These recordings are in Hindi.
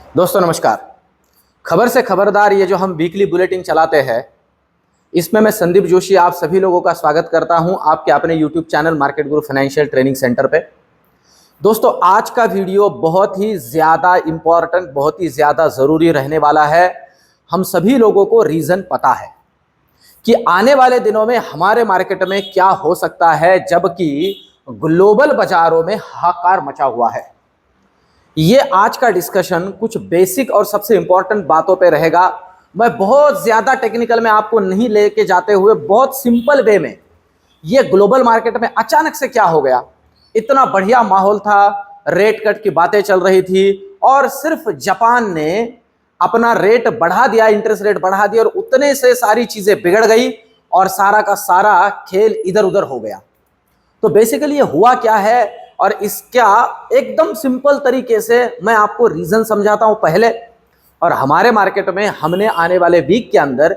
दोस्तों नमस्कार। खबर से खबरदार ये जो हम वीकली बुलेटिन चलाते हैं, इसमें मैं संदीप जोशी आप सभी लोगों का स्वागत करता हूं आपके अपने यूट्यूब चैनल मार्केट गुरु फाइनेंशियल ट्रेनिंग सेंटर पे। दोस्तों आज का वीडियो बहुत ही ज़्यादा इम्पॉर्टेंट, बहुत ही ज़्यादा ज़रूरी रहने वाला है। हम सभी लोगों को रीज़न पता है कि आने वाले दिनों में हमारे मार्केट में क्या हो सकता है, जबकि ग्लोबल बाजारों में हाहाकार मचा हुआ है। ये आज का डिस्कशन कुछ बेसिक और सबसे इंपॉर्टेंट बातों पे रहेगा। मैं बहुत ज़्यादा टेक्निकल में आपको नहीं लेके जाते हुए बहुत सिंपल वे में, ये ग्लोबल मार्केट में अचानक से क्या हो गया। इतना बढ़िया माहौल था, रेट कट की बातें चल रही थी और सिर्फ जापान ने अपना रेट बढ़ा दिया, इंटरेस्ट रेट बढ़ा दिया और उतने से सारी चीज़ें बिगड़ गई और सारा का सारा खेल इधर उधर हो गया। तो बेसिकली ये हुआ क्या है और इसका एकदम सिंपल तरीके से मैं आपको रीजन समझाता हूं पहले, और हमारे मार्केट में हमने आने वाले वीक के अंदर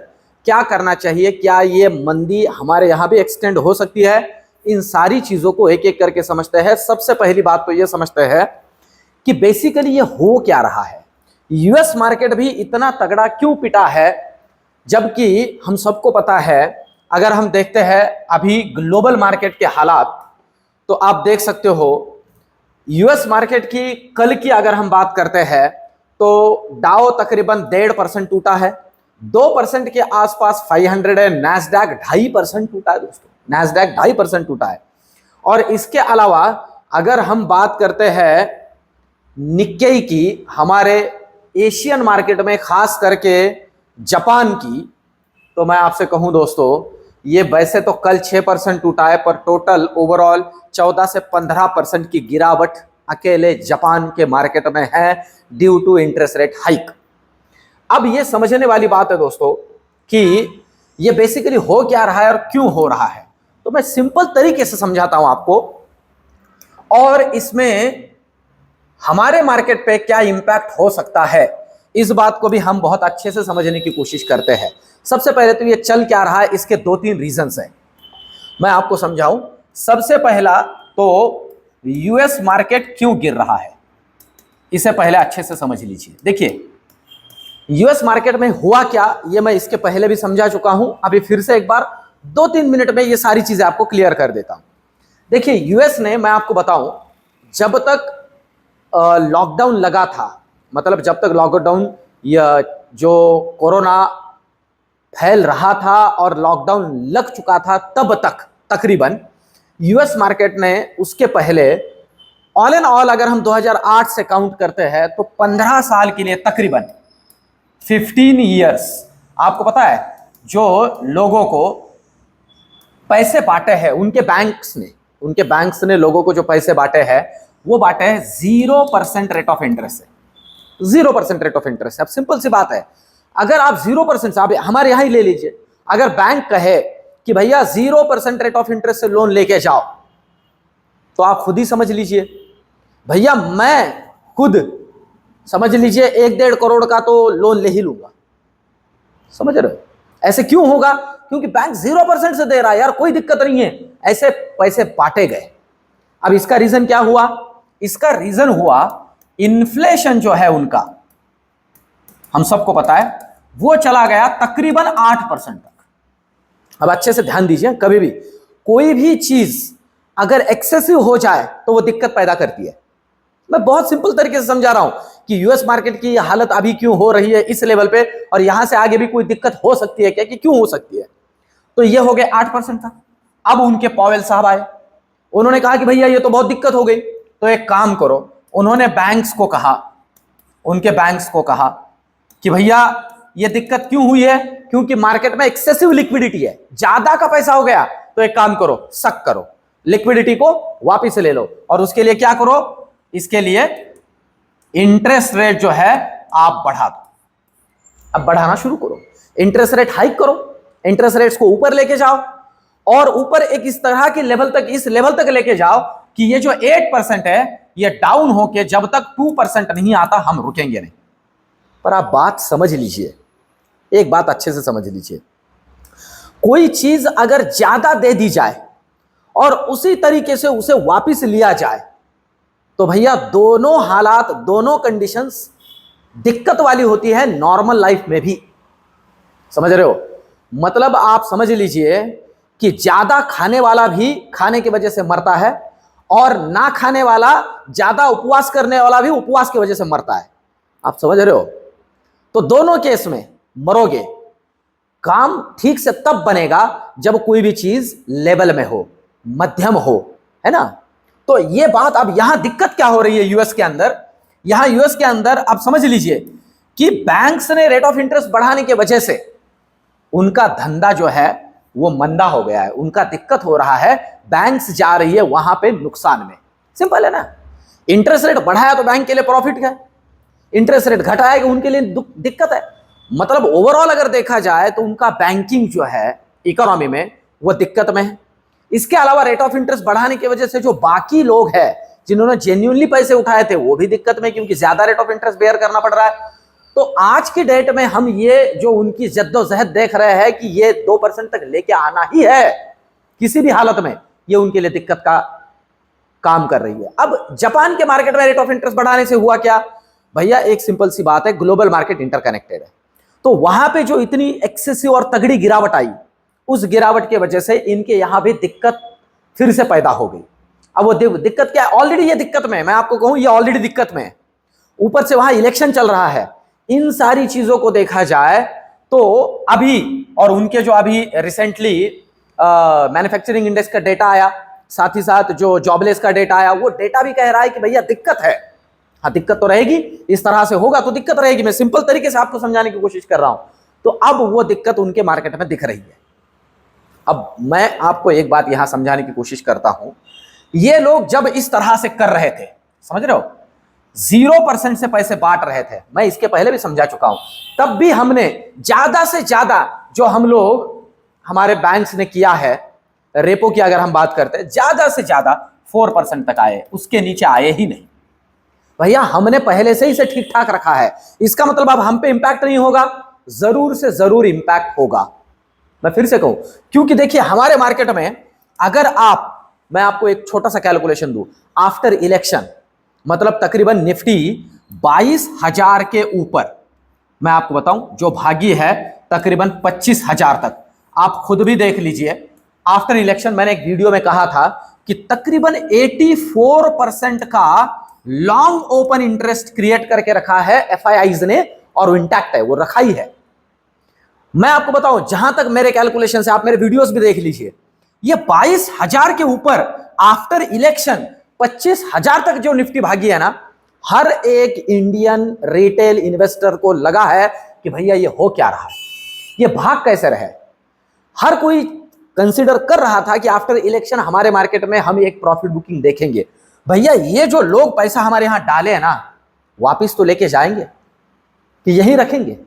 क्या करना चाहिए, क्या ये मंदी हमारे यहां भी एक्सटेंड हो सकती है, इन सारी चीजों को एक एक करके समझते हैं। सबसे पहली बात तो ये समझते हैं कि बेसिकली ये हो क्या रहा है। यूएस मार्केट भी इतना तगड़ा क्यों पिटा है, जबकि हम सबको पता है, अगर हम देखते हैं अभी ग्लोबल मार्केट के हालात, तो आप देख सकते हो यूएस मार्केट की कल की अगर हम बात करते हैं तो डाउ तकरीबन 1.5% टूटा है, 2% के आसपास 500 है, नैस्डैक 2.5% टूटा है। दोस्तों नैस्डैक 2.5% टूटा है। और इसके अलावा अगर हम बात करते हैं निक्केई की, हमारे एशियन मार्केट में खास करके जापान की, तो मैं आपसे कहूं दोस्तों, ये वैसे तो कल 6% टूटा है, पर टोटल ओवरऑल 14 से 15% की गिरावट अकेले जापान के मार्केट में है due to interest rate hike. अब ये समझने वाली बात है दोस्तों कि ये बेसिकली हो क्या रहा है और क्यों हो रहा है। तो मैं सिंपल तरीके से समझाता हूं आपको, और इसमें हमारे मार्केट पे क्या इंपैक्ट हो सकता है, इस बात को भी हम बहुत अच्छे से समझने की कोशिश करते हैं। सबसे पहले तो ये चल क्या रहा है, इसके 2-3 रीजंस हैं, मैं आपको समझाऊं। सबसे पहला तो यूएस मार्केट क्यों गिर रहा है, इसे पहले अच्छे से समझ लीजिए। देखिए यूएस मार्केट में हुआ क्या, ये मैं इसके पहले भी समझा चुका हूं, अभी फिर से एक बार 2-3 मिनट में ये सारी चीजें आपको क्लियर कर देता हूं। देखिए यूएस ने, मैं आपको बताऊं, जब तक लॉकडाउन लगा था, मतलब जब तक लॉकडाउन, या जो कोरोना फैल रहा था और लॉकडाउन लग चुका था, तब तक तकरीबन यूएस मार्केट ने, उसके पहले ऑल एंड ऑल अगर हम 2008 से काउंट करते हैं तो 15 साल के लिए तकरीबन 15 ईयर्स, आपको पता है जो लोगों को पैसे बांटे हैं उनके बैंक्स ने लोगों को जो पैसे बांटे हैं वो बांटे हैं 0% रेट ऑफ इंटरेस्ट से। 0% रेट ऑफ इंटरेस्ट है। अब सिंपल सी बात है, अगर आप 0% से, आप हमारे यहां ही ले लीजिए, अगर बैंक कहे कि भैया 0% रेट ऑफ इंटरेस्ट से लोन लेके जाओ, तो आप खुद ही समझ लीजिए, भैया मैं खुद समझ लीजिए 1-1.5 करोड़ का तो लोन ले ही लूंगा। समझ रहे हो? ऐसे क्यों होगा? क्योंकि बैंक 0% से दे रहा है यार, कोई दिक्कत नहीं है, ऐसे पैसे बांटे गए। अब इसका रीजन क्या हुआ? इसका रीजन हुआ इन्फ्लेशन जो है उनका, हम सबको पता है, वो चला गया तकरीबन 8% तक। अब अच्छे से ध्यान दीजिए, कभी भी कोई भी चीज अगर एक्सेसिव हो जाए तो वो दिक्कत पैदा करती है। मैं बहुत सिंपल तरीके से समझा रहा हूं कि यूएस मार्केट की हालत अभी क्यों हो रही है इस लेवल पे, और यहां से आगे भी कोई दिक्कत हो सकती है क्या, कि क्यों हो सकती है। तो ये हो गए 8% तक। अब उनके पॉवेल साहब आए, उन्होंने कहा कि भैया ये तो बहुत दिक्कत हो गई, तो एक काम करो, उन्होंने बैंक्स को कहा, उनके बैंक्स को कहा कि भैया ये दिक्कत क्यों हुई है, क्योंकि मार्केट में एक्सेसिव लिक्विडिटी है, ज्यादा का पैसा हो गया, तो एक काम करो, सक करो, लिक्विडिटी को वापस ले लो, और उसके लिए क्या करो, इसके लिए इंटरेस्ट रेट जो है आप बढ़ा दो। अब बढ़ाना शुरू करो, इंटरेस्ट रेट हाइक करो, इंटरेस्ट रेट्स को ऊपर लेके जाओ, और ऊपर एक इस तरह के लेवल तक, इस लेवल तक लेके जाओ कि ये जो 8% है ये डाउन होके जब तक 2% नहीं आता हम रुकेंगे नहीं। पर आप बात समझ लीजिए, एक बात अच्छे से समझ लीजिए, कोई चीज अगर ज्यादा दे दी जाए और उसी तरीके से उसे वापस लिया जाए, तो भैया दोनों हालात, दोनों कंडीशंस दिक्कत वाली होती है नॉर्मल लाइफ में भी। समझ रहे हो? मतलब आप समझ लीजिए कि ज्यादा खाने वाला भी खाने की वजह से मरता है, और ना खाने वाला, ज्यादा उपवास करने वाला भी उपवास की वजह से मरता है। आप समझ रहे हो? तो दोनों केस में मरोगे। काम ठीक से तब बनेगा जब कोई भी चीज लेवल में हो, मध्यम हो, है ना? तो ये बात, अब यहां दिक्कत क्या हो रही है यूएस के अंदर? यहां यूएस के अंदर आप समझ लीजिए कि बैंक्स ने रेट ऑफ इंटरेस्ट बढ़ाने की वजह से उनका धंधा जो है वो मंदा हो गया है, उनका दिक्कत हो रहा है, बैंक्स जा रही है वहां पे नुकसान में। सिंपल है ना? इंटरेस्ट रेट बढ़ाया तो बैंक के लिए प्रॉफिट है, इंटरेस्ट रेट घटाएगा उनके लिए दिक्कत है। मतलब ओवरऑल अगर देखा जाए तो उनका बैंकिंग जो है इकोनॉमी में वो दिक्कत में है। इसके अलावा रेट ऑफ इंटरेस्ट बढ़ाने की वजह से जो बाकी लोग हैं जिन्होंने जेन्युइनली पैसे उठाए थे वो भी दिक्कत में, क्योंकि ज्यादा रेट ऑफ इंटरेस्ट बेयर करना पड़ रहा है। तो आज की डेट में हम ये जो उनकी जद्दोजहद देख रहे हैं कि ये 2% तक लेके आना ही है किसी भी हालत में, ये उनके लिए दिक्कत का काम कर रही है। अब जापान के मार्केट में रेट ऑफ इंटरेस्ट बढ़ाने से हुआ क्या भैया? एक सिंपल सी बात है, ग्लोबल मार्केट इंटरकनेक्टेड है। तो वहां पे जो इतनी एक्सेसिव और तगड़ी गिरावट आई, उस गिरावट की वजह से इनके यहां भी दिक्कत फिर से पैदा हो गई। अब वो दिक्कत क्या है? ऑलरेडी ये दिक्कत में है, मैं आपको कहूं ये ऑलरेडी दिक्कत में है, ऊपर से वहां इलेक्शन चल रहा है। इन सारी चीजों को देखा जाए तो अभी, और उनके जो अभी रिसेंटली मैन्युफैक्चरिंग इंडेक्स का डेटा आया, साथ ही साथ जो जॉबलेस का डेटा आया, वो डेटा भी कह रहा है कि भैया दिक्कत है। हाँ, दिक्कत तो रहेगी, इस तरह से होगा तो दिक्कत रहेगी। मैं सिंपल तरीके से आपको समझाने की कोशिश कर रहा हूं। तो अब वो दिक्कत उनके मार्केट में दिख रही है। अब मैं आपको एक बात यहां समझाने की कोशिश करता हूं, ये लोग जब इस तरह से कर रहे थे, समझ रहे हो, 0% से पैसे बांट रहे थे, मैं इसके पहले भी समझा चुका हूं, तब भी हमने ज्यादा से ज्यादा जो हम लोग, हमारे बैंक्स ने किया है, रेपो की अगर हम बात करते हैं, ज्यादा से ज्यादा 4% तक आए, उसके नीचे आए ही नहीं। भैया हमने पहले से ही इसे ठीक ठाक रखा है, इसका मतलब अब हम पे इंपैक्ट नहीं होगा? जरूर से जरूर इंपैक्ट होगा। मैं फिर से कहूं, क्योंकि देखिए हमारे मार्केट में अगर मैं आपको एक छोटा सा कैलकुलेशन दूं, आफ्टर इलेक्शन मतलब तकरीबन निफ्टी 22,000 के ऊपर, मैं आपको बताऊं जो भागी है तकरीबन 25,000 तक। आप खुद भी देख लीजिए, आफ्टर इलेक्शन मैंने एक वीडियो में कहा था कि तकरीबन 84% का लॉन्ग ओपन इंटरेस्ट क्रिएट करके रखा है एफआईआईज ने, और वो इंटैक्ट है, वो रखा ही है। मैं आपको बताऊं, जहां तक मेरे कैलकुलेशन से, आप मेरे वीडियोस भी देख लीजिए, ये 22,000 के ऊपर आफ्टर इलेक्शन 25,000 तक जो निफ्टी भागी है ना, हर एक इंडियन रिटेल इन्वेस्टर को लगा है कि भैया ये हो क्या रहा है, ये भाग कैसे रहे। हर कोई कंसीडर कर रहा था कि आफ्टर इलेक्शन हमारे मार्केट में हम एक प्रॉफिट बुकिंग देखेंगे। भैया ये जो लोग पैसा हमारे यहां डाले हैं ना, वापिस तो लेके जाएंगे कि यहीं रखेंगे?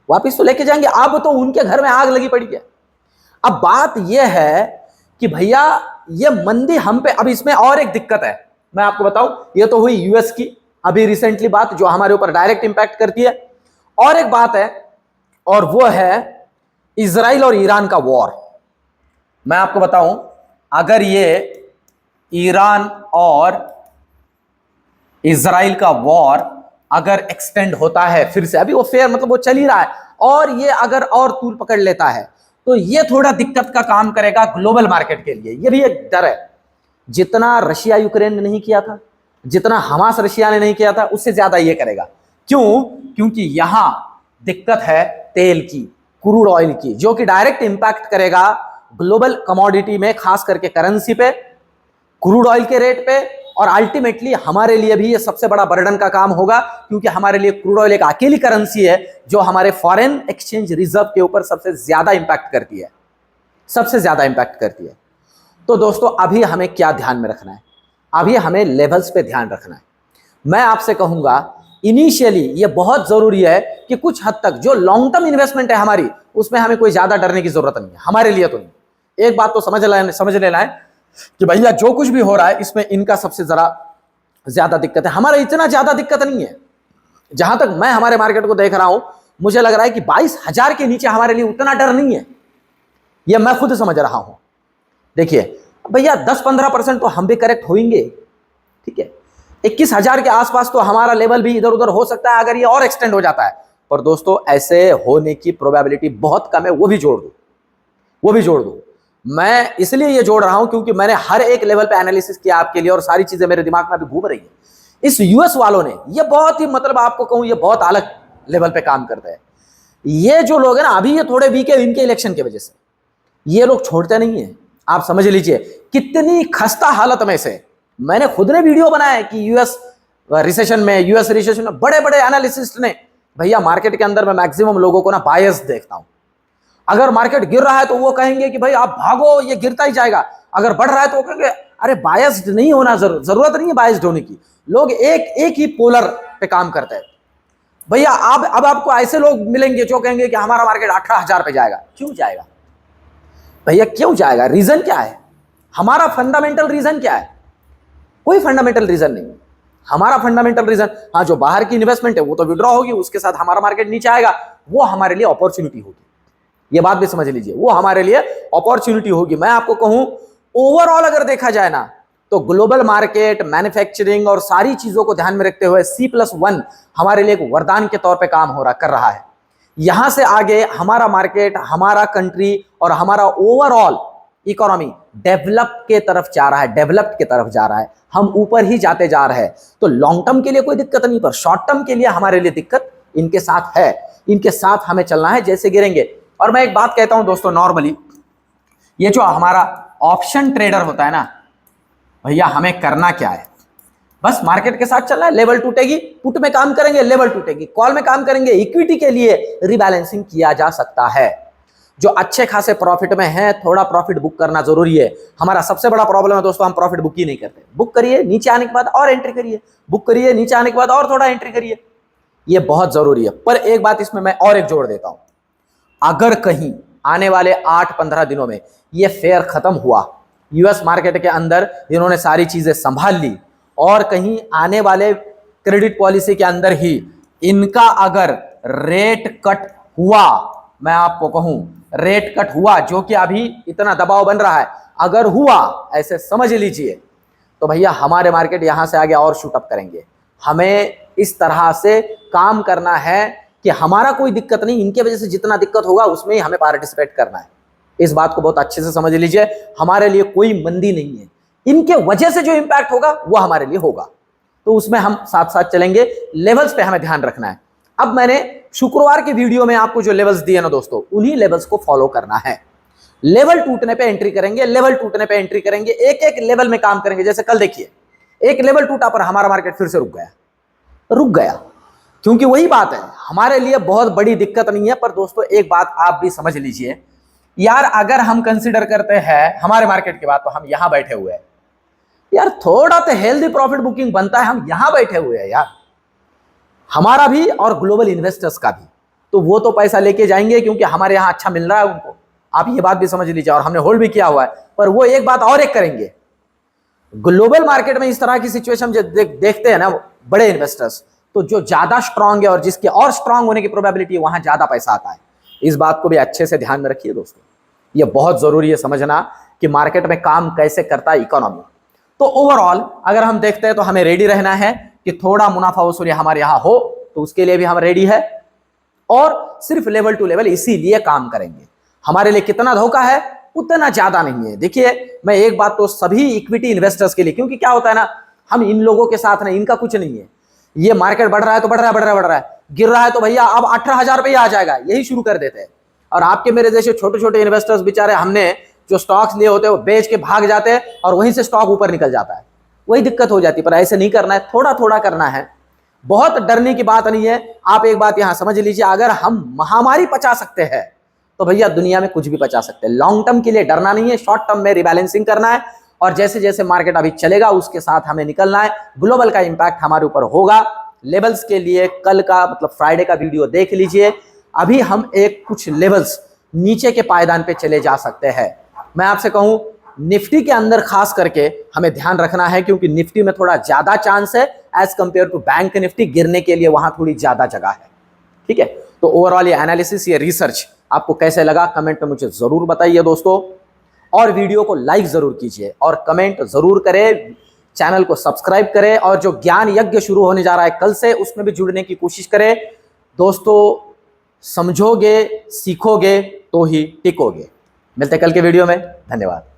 वापिस तो लेके जाएंगे। अब तो उनके घर में आग लगी पड़ी है। अब बात यह है कि भैया ये मंदी हम पे, अब इसमें और एक दिक्कत है, मैं आपको बताऊं, ये तो हुई यूएस की अभी रिसेंटली बात, जो हमारे ऊपर डायरेक्ट इंपैक्ट करती है। और एक बात है, और वो है इजराइल और ईरान का वॉर। मैं आपको बताऊं, अगर ये ईरान और इजराइल का वॉर अगर एक्सटेंड होता है फिर से, अभी वो फेयर मतलब वो चल ही रहा है, और ये अगर और तूल पकड़ लेता है तो ये थोड़ा दिक्कत का काम करेगा ग्लोबल मार्केट के लिए। ये भी एक डर है। जितना रशिया यूक्रेन ने नहीं किया था, जितना हमास रशिया ने नहीं किया था, उससे ज्यादा ये करेगा। क्यों? क्योंकि यहां दिक्कत है तेल की, क्रूड ऑयल की, जो कि डायरेक्ट इंपैक्ट करेगा ग्लोबल कमोडिटी में, खास करके करेंसी पे, क्रूड ऑयल के रेट पे, और अल्टीमेटली हमारे लिए भी ये सबसे बड़ा बर्डन का काम होगा, क्योंकि हमारे लिए क्रूड ऑयल एक अकेली करेंसी है जो हमारे फॉरेन एक्सचेंज रिजर्व के ऊपर सबसे ज्यादा इंपैक्ट करती है, सबसे ज्यादा इंपैक्ट करती है। तो दोस्तों अभी हमें क्या ध्यान में रखना है? अभी हमें लेवल्स पे ध्यान रखना है। मैं आपसे कहूंगा इनिशियली ये बहुत जरूरी है कि कुछ हद तक जो लॉन्ग टर्म इन्वेस्टमेंट है हमारी, उसमें हमें कोई ज्यादा डरने की जरूरत नहीं है, हमारे लिए तो नहीं। एक बात तो समझ लेना है कि भैया जो कुछ भी हो रहा है इसमें इनका सबसे जरा ज्यादा दिक्कत है, हमारा इतना ज्यादा दिक्कत नहीं है। जहां तक मैं हमारे मार्केट को देख रहा हूं, मुझे लग रहा है कि 22,000 के नीचे हमारे लिए उतना डर नहीं है, यह मैं खुद समझ रहा हूं। देखिए भैया 10-15% तो हम भी करेक्ट होंगे, ठीक है, 21,000 के आसपास तो हमारा लेवल भी इधर उधर हो सकता है अगर ये और एक्सटेंड हो जाता है, पर दोस्तों ऐसे होने की प्रोबेबिलिटी बहुत कम है। वो भी जोड़ दो। मैं इसलिए ये जोड़ रहा हूं क्योंकि मैंने हर एक लेवल पे एनालिसिस किया आपके लिए और सारी चीजें मेरे दिमाग में अभी घूम रही है। इस यूएस वालों ने ये बहुत ही, मतलब आपको कहूं, ये बहुत अलग लेवल पे काम करते हैं। ये जो लोग हैं ना, अभी ये थोड़े वीक है इनके इलेक्शन की वजह से, ये लोग छोड़ते नहीं है। आप समझ लीजिए कितनी खस्ता हालत में से मैंने खुद ने वीडियो बनाया कि यूएस रिसेशन में बड़े बड़े एनालिसिस्ट ने, भैया मार्केट के अंदर मैं मैक्सिमम लोगों को ना बायस देखता हूं। अगर मार्केट गिर रहा है तो वो कहेंगे कि भाई आप भागो, ये गिरता ही जाएगा। अगर बढ़ रहा है तो वो कहेंगे अरे बायस्ड नहीं होना, जरूरत नहीं है बायस्ड होने की। लोग एक ही पोलर पे काम करते हैं। भैया अब आपको ऐसे लोग मिलेंगे जो कहेंगे कि हमारा मार्केट 18,000 पे जाएगा। क्यों जाएगा भैया, क्यों जाएगा? रीजन क्या है? हमारा फंडामेंटल रीजन क्या है? कोई फंडामेंटल रीजन नहीं। हमारा फंडामेंटल रीजन, हाँ, जो बाहर की इन्वेस्टमेंट है वो तो विड्रॉ होगी, उसके साथ हमारा मार्केट नीचे आएगा, वो हमारे लिए अपॉर्चुनिटी होगी। ये बात भी समझ लीजिए, वो हमारे लिए अपॉर्चुनिटी होगी। मैं आपको कहूं ओवरऑल अगर देखा जाए ना, तो ग्लोबल मार्केट, मैन्युफैक्चरिंग और सारी चीजों को ध्यान में रखते हुए C+1 हमारे लिए एक वरदान के तौर पे काम कर रहा है। यहां से आगे हमारा मार्केट, हमारा कंट्री और हमारा ओवरऑल इकोनॉमी डेवलप्ड की तरफ जा रहा है। हम ऊपर ही जाते जा रहे हैं। तो लॉन्ग टर्म के लिए कोई दिक्कत नहीं, पर शॉर्ट टर्म के लिए हमारे लिए दिक्कत इनके साथ है। इनके साथ हमें चलना है जैसे गिरेंगे। और मैं एक बात कहता हूं दोस्तों, नॉर्मली ये जो हमारा ऑप्शन ट्रेडर होता है ना, भैया हमें करना क्या है? बस मार्केट के साथ चलना है। लेवल टूटेगी, पुट में काम करेंगे, लेवल टूटेगी, कॉल में काम करेंगे। इक्विटी के लिए रिबैलेंसिंग किया जा सकता है। जो अच्छे खासे प्रॉफिट में है, थोड़ा प्रॉफिट बुक करना जरूरी है। हमारा सबसे बड़ा प्रॉब्लम है दोस्तों, हम प्रॉफिट बुक ही नहीं करते। बुक करिए, नीचे आने के बाद और एंट्री करिए, बुक करिए, नीचे आने के बाद और थोड़ा एंट्री करिए। ये बहुत जरूरी है। पर एक बात इसमें मैं और एक जोड़ देता हूं, अगर कहीं आने वाले 8-15 दिनों में ये फेयर खत्म हुआ, यूएस मार्केट के अंदर इन्होंने सारी चीजें संभाल ली, और कहीं आने वाले क्रेडिट पॉलिसी के अंदर ही इनका अगर रेट कट हुआ, मैं आपको कहूं रेट कट हुआ, जो कि अभी इतना दबाव बन रहा है, अगर हुआ ऐसे समझ लीजिए, तो भैया हमारे मार्केट यहां से आगे और शूट अप करेंगे। हमें इस तरह से काम करना है कि हमारा कोई दिक्कत नहीं, इनके वजह से जितना दिक्कत होगा उसमें ही हमें पार्टिसिपेट करना है। इस बात को बहुत अच्छे से समझ लीजिए। हमारे लिए कोई मंदी नहीं है, इनके वजह से जो इंपैक्ट होगा वो हमारे लिए होगा, तो उसमें हम साथ साथ चलेंगे। लेवल्स पे हमें ध्यान रखना है। अब मैंने शुक्रवार के वीडियो में आपको जो लेवल्स दिए ना दोस्तों, उन्हीं लेवल्स को फॉलो करना है। लेवल टूटने पे एंट्री करेंगे, लेवल टूटने पे एंट्री करेंगे, एक एक लेवल में काम करेंगे। जैसे कल देखिए, एक लेवल टूटा पर हमारा मार्केट फिर से रुक गया। क्योंकि वही बात है, हमारे लिए बहुत बड़ी दिक्कत नहीं है। पर दोस्तों एक बात आप भी समझ लीजिए यार, अगर हम कंसीडर करते हैं हमारे मार्केट की बात, तो हम यहां बैठे हुए हैं यार, थोड़ा तो हेल्दी प्रॉफिट बुकिंग बनता है। हम यहां बैठे हुए हैं यार, हमारा भी और ग्लोबल इन्वेस्टर्स का भी, तो वो तो पैसा लेके जाएंगे क्योंकि हमारे यहां अच्छा मिल रहा है उनको। आप ये बात भी समझ लीजिए, और हमने होल्ड भी किया हुआ है। पर वो एक बात और एक करेंगे, ग्लोबल मार्केट में इस तरह की सिचुएशन देखते हैं ना बड़े इन्वेस्टर्स, तो जो ज्यादा स्ट्रांग है और जिसके और स्ट्रांग होने की प्रोबेबिलिटी है, वहां ज्यादा पैसा आता है। इस बात को भी अच्छे से ध्यान में रखिए दोस्तों, ये बहुत जरूरी है समझना कि मार्केट में काम कैसे करता है इकोनॉमी। तो ओवरऑल अगर हम देखते हैं तो हमें रेडी रहना है कि थोड़ा मुनाफा वसूली हमारे यहां हो, तो उसके लिए भी हम रेडी है। और सिर्फ लेवल टू लेवल इसीलिए काम करेंगे। हमारे लिए कितना धोखा है, उतना ज्यादा नहीं है। देखिए मैं एक बात तो सभी इक्विटी इन्वेस्टर्स के लिए, क्योंकि क्या होता है ना, हम इन लोगों के साथ नहीं, इनका कुछ नहीं है। ये मार्केट बढ़ रहा है तो बढ़ रहा है, गिर रहा है तो भैया अब 18,000 पे ही आ जाएगा, यही शुरू कर देते हैं। और आपके मेरे जैसे छोटे छोटे इन्वेस्टर्स बेचारे, हमने जो स्टॉक्स लिए होते हैं वो बेच के भाग जाते हैं और वहीं से स्टॉक ऊपर निकल जाता है, वही दिक्कत हो जाती है। पर ऐसे नहीं करना है, थोड़ा थोड़ा करना है, बहुत डरने की बात नहीं है। आप एक बात यहां समझ लीजिए, अगर हम महामारी पचा सकते हैं तो भैया दुनिया में कुछ भी पचा सकते हैं। लॉन्ग टर्म के लिए डरना नहीं है, शॉर्ट टर्म में रिबैलेंसिंग करना है, और जैसे जैसे मार्केट अभी चलेगा उसके साथ हमें निकलना है। ग्लोबल का इंपैक्ट हमारे ऊपर होगा। लेवल्स के लिए कल का मतलब फ्राइडे का वीडियो देख लीजिए। अभी हम कुछ लेवल्स नीचे के पायदान पे चले जा सकते हैं। मैं आपसे कहूं निफ्टी के अंदर खास करके हमें ध्यान रखना है, क्योंकि निफ्टी में थोड़ा ज्यादा चांस है as compare to Bank Nifty, गिरने के लिए वहां थोड़ी ज्यादा जगह है। ठीक है, तो ओवरऑल ये एनालिसिस, ये रिसर्च आपको कैसे लगा कमेंट में मुझे जरूर बताइए दोस्तों, और वीडियो को लाइक जरूर कीजिए और कमेंट जरूर करें चैनल को सब्सक्राइब करें और जो ज्ञान यज्ञ शुरू होने जा रहा है कल से, उसमें भी जुड़ने की कोशिश करें। दोस्तों, समझोगे, सीखोगे तो ही टिकोगे। मिलते हैं कल के वीडियो में। धन्यवाद।